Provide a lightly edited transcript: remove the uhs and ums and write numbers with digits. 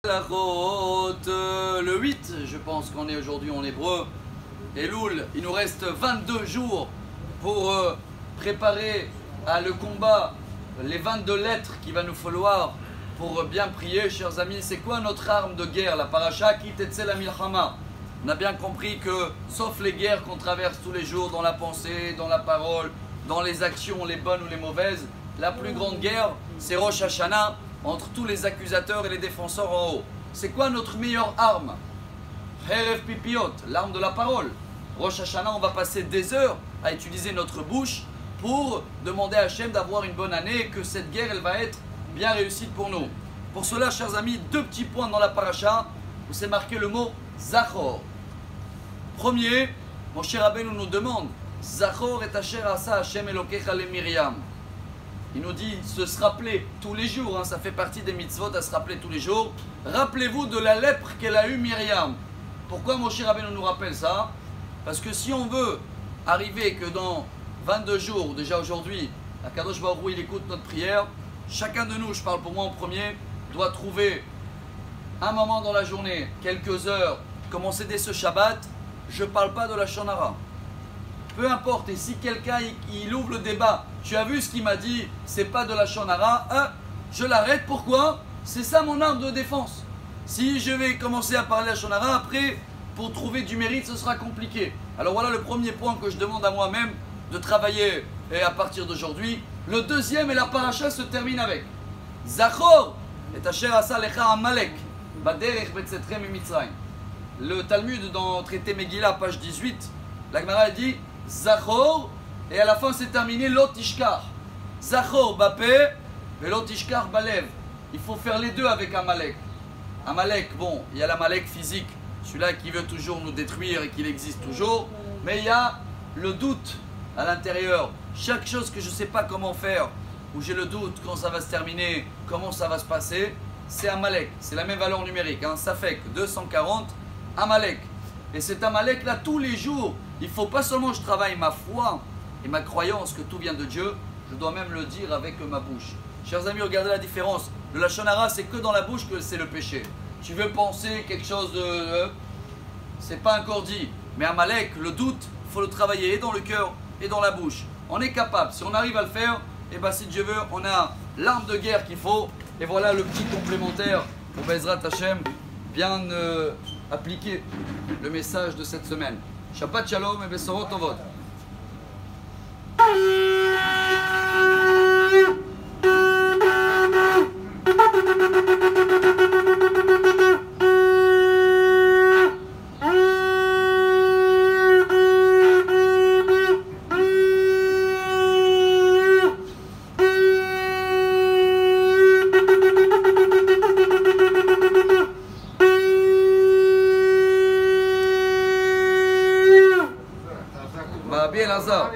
Le 8, je pense qu'on est aujourd'hui en hébreu. Elul, il nous reste 22 jours pour préparer le combat, les 22 lettres qu'il va nous falloir pour bien prier, chers amis. C'est quoi notre arme de guerre? La paracha qui tetze la milchama. On a bien compris que, sauf les guerres qu'on traverse tous les jours dans la pensée, dans la parole, dans les actions, les bonnes ou les mauvaises, la plus grande guerre, c'est Rosh Hashanah, entre tous les accusateurs et les défenseurs en haut. C'est quoi notre meilleure arme? Herev pipiot, l'arme de la parole. Rosh Hashanah, on va passer des heures à utiliser notre bouche pour demander à Hachem d'avoir une bonne année et que cette guerre, elle va être bien réussie pour nous. Pour cela, chers amis, deux petits points dans la paracha où c'est marqué le mot Zachor. Premier, mon cher Rabbeinu nous demande Zachor et Asher asa Hachem Elokecha le Miriam. Il nous dit se rappeler tous les jours, ça fait partie des mitzvot à se rappeler tous les jours. Rappelez-vous de la lèpre qu'elle a eue Myriam. Pourquoi mon cher Rabbeinu nous rappelle ça? Parce que si on veut arriver que dans 22 jours, déjà aujourd'hui, Akadosh Baruch Hu il écoute notre prière, chacun de nous, je parle pour moi en premier, doit trouver un moment dans la journée, quelques heures, commencer dès ce Shabbat. Je ne parle pas de la Shonara. Peu importe, et si quelqu'un il ouvre le débat, tu as vu ce qu'il m'a dit, c'est pas de la Shonara, je l'arrête. Pourquoi? C'est ça mon arme de défense. Si je vais commencer à parler à Shonara, après, pour trouver du mérite, ce sera compliqué. Alors voilà le premier point que je demande à moi-même de travailler et à partir d'aujourd'hui. Le deuxième et la paracha se termine avec Zachor et Asher asa lecha Amalek baderech betzetrem mitzrayim. Le Talmud dans traité Megillah, page 18, la Gemara dit Zachor, et à la fin c'est terminé Lotishkar. Zachor bapé et Lotishkar balev. Il faut faire les deux avec Amalek. Amalek, bon, il y a l'Amalek physique, celui-là qui veut toujours nous détruire et qui existe toujours, mais il y a le doute à l'intérieur. Chaque chose que je ne sais pas comment faire, où j'ai le doute quand ça va se terminer, comment ça va se passer, c'est Amalek. C'est la même valeur numérique, ça fait que 240 Amalek. Et cet Amalek là, tous les jours, il ne faut pas seulement que je travaille ma foi et ma croyance que tout vient de Dieu, je dois même le dire avec ma bouche. Chers amis, regardez la différence. Le Lachon Hara, c'est que dans la bouche que c'est le péché. Tu veux penser quelque chose de... c'est pas encore dit. Mais Amalek, le doute, il faut le travailler et dans le cœur et dans la bouche. On est capable. Si on arrive à le faire, et bien si Dieu veut, on a l'arme de guerre qu'il faut. Et voilà le petit complémentaire pour Bezrat Hashem, bien appliquer le message de cette semaine. Shabbat Shalom et Besorot Tovot. Bien Lazare.